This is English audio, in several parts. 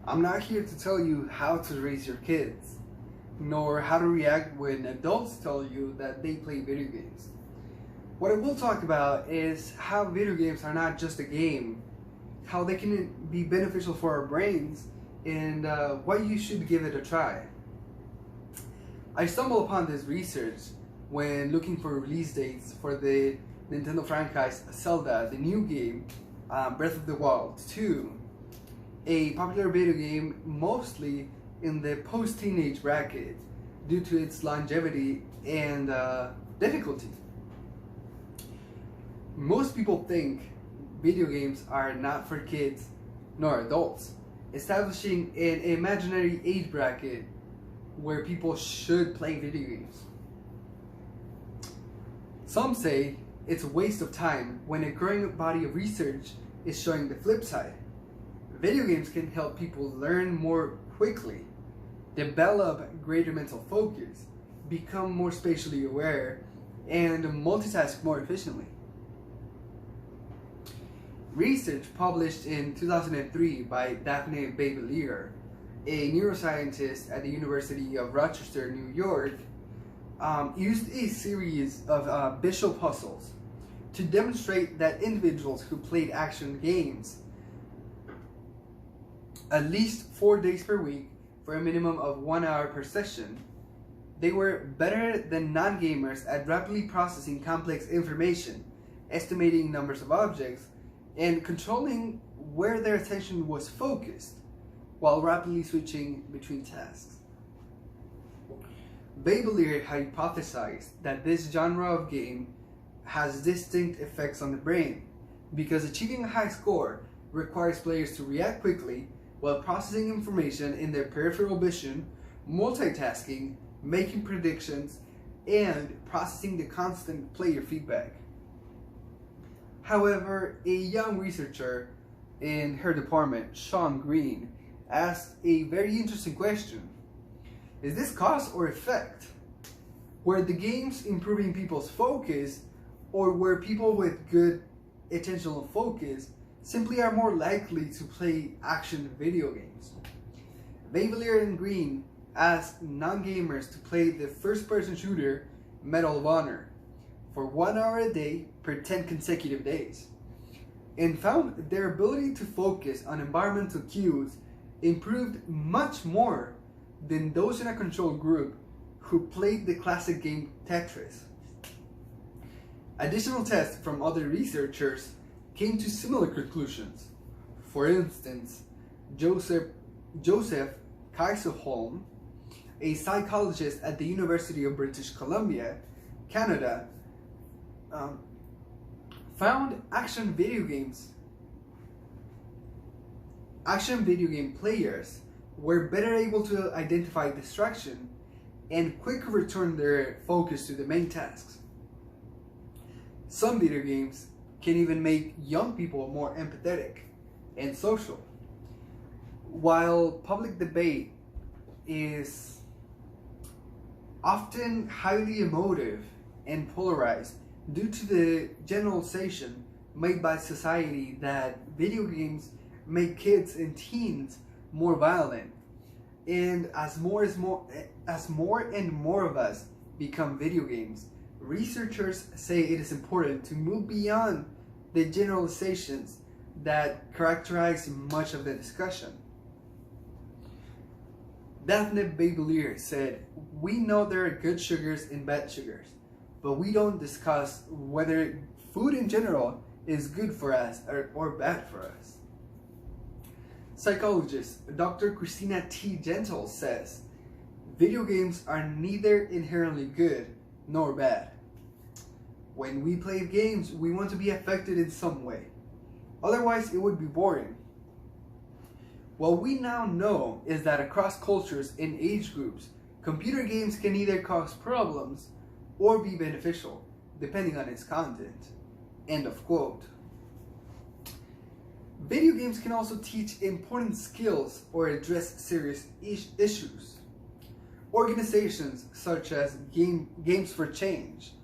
I'm not here to tell you how to raise your kids, nor how to react when adults tell you that they play video games. What I will talk about is how video games are not just a game, how they can be beneficial for our brains, and why you should give it a try. I stumbled upon this research when looking for release dates for the Nintendo franchise Zelda, the new game, Breath of the Wild 2, a popular video game mostly in the post-teenage bracket due to its longevity and difficulty. Most people think video games are not for kids nor adults, establishing an imaginary age bracket where people should play video games. Some say it's a waste of time when a growing body of research is showing the flip side. Video games can help people learn more quickly, develop greater mental focus, become more spatially aware, and multitask more efficiently. Research published in 2003 by Daphne Babelier, a neuroscientist at the University of Rochester, New York, used a series of visual puzzles to demonstrate that individuals who played action games at least 4 days per week for a minimum of 1 hour per session, they were better than non-gamers at rapidly processing complex information, estimating numbers of objects, and controlling where their attention was focused while rapidly switching between tasks. Babelier hypothesized that this genre of game has distinct effects on the brain because achieving a high score requires players to react quickly while processing information in their peripheral vision, multitasking, making predictions, and processing the constant player feedback. However, a young researcher in her department, Sean Green, asked a very interesting question. Is this cause or effect? Were the games improving people's focus, or were people with good attentional focus simply are more likely to play action video games? Babelier and Green asked non-gamers to play the first-person shooter Medal of Honor for 1 hour a day per 10 consecutive days, and found their ability to focus on environmental cues improved much more than those in a control group who played the classic game Tetris. Additional tests from other researchers came to similar conclusions. For instance, Joseph Kaiserholm, a psychologist at the University of British Columbia, Canada, found action video game players were better able to identify distraction and quicker return their focus to the main tasks. Some video games can even make young people more empathetic and social. While public debate is often highly emotive and polarized due to the generalization made by society that video games make kids and teens more violent, and as more and more of us become video games, researchers say it is important to move beyond the generalizations that characterize much of the discussion. Daphne Babelier said, "We know there are good sugars and bad sugars, but we don't discuss whether food in general is good for us or bad for us." Psychologist Dr. Christina T. Gentle says, "Video games are neither inherently good nor bad. When we play games, we want to be affected in some way. Otherwise, it would be boring. What we now know is that across cultures and age groups, computer games can either cause problems or be beneficial, depending on its content." End of quote. Video games can also teach important skills or address serious issues. Organizations such as Games for Change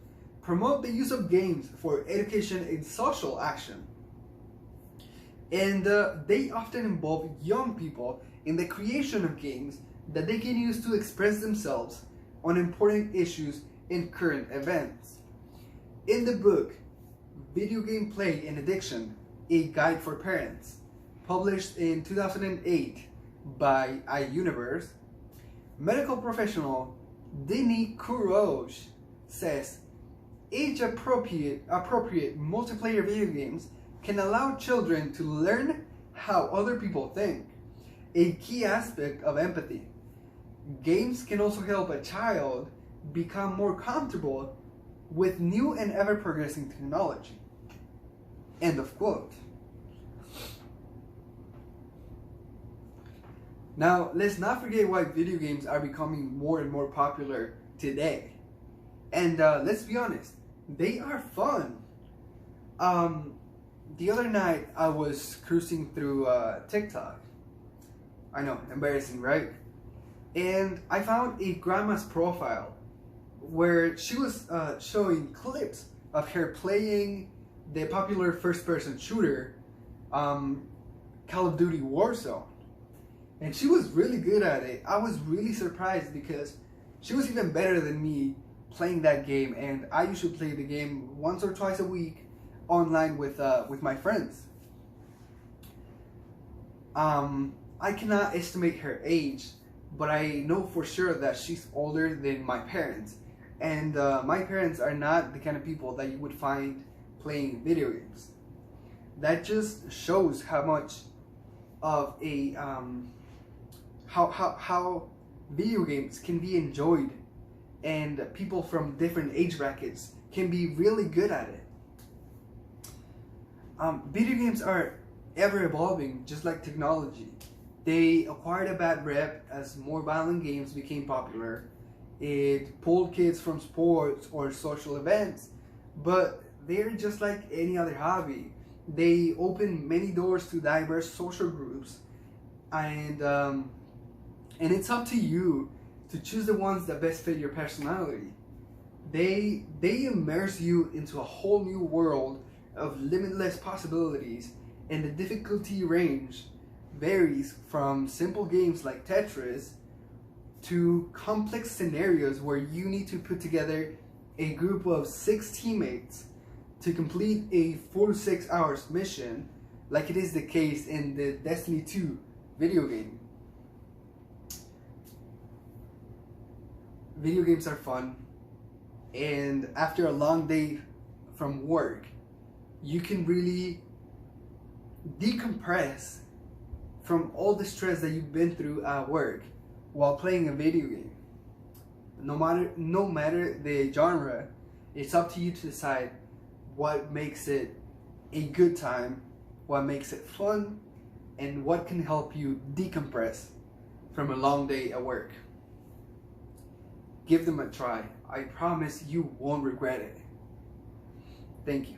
promote the use of games for education and social action. and they often involve young people in the creation of games that they can use to express themselves on important issues and current events. In the book, Video Game Play and Addiction, A Guide for Parents, published in 2008 by iUniverse, medical professional Denis Courage says, age-appropriate multiplayer video games can allow children to learn how other people think, a key aspect of empathy. Games can also help a child become more comfortable with new and ever-progressing technology. End of quote. Now, let's not forget why video games are becoming more and more popular today. And let's be honest, they are fun. The other night, I was cruising through TikTok. I know, embarrassing, right? And I found a grandma's profile where she was showing clips of her playing the popular first-person shooter, Call of Duty Warzone. And she was really good at it. I was really surprised because she was even better than me playing that game, and I usually play the game once or twice a week online with my friends. I cannot estimate her age, but I know for sure that she's older than my parents. And my parents are not the kind of people that you would find playing video games. That just shows how much of a how video games can be enjoyed, and people from different age brackets can be really good at it. Video games are ever evolving, just like technology. They acquired a bad rep as more violent games became popular. It pulled kids from sports or social events, but they're just like any other hobby. They open many doors to diverse social groups, and it's up to you to choose the ones that best fit your personality. They immerse you into a whole new world of limitless possibilities, and the difficulty range varies from simple games like Tetris to complex scenarios where you need to put together a group of 6 teammates to complete a full 6 hours mission, like it is the case in the Destiny 2 video game. Video games are fun, and after a long day from work, you can really decompress from all the stress that you've been through at work while playing a video game. No matter the genre, it's up to you to decide what makes it a good time, what makes it fun, and what can help you decompress from a long day at work. Give them a try. I promise you won't regret it. Thank you.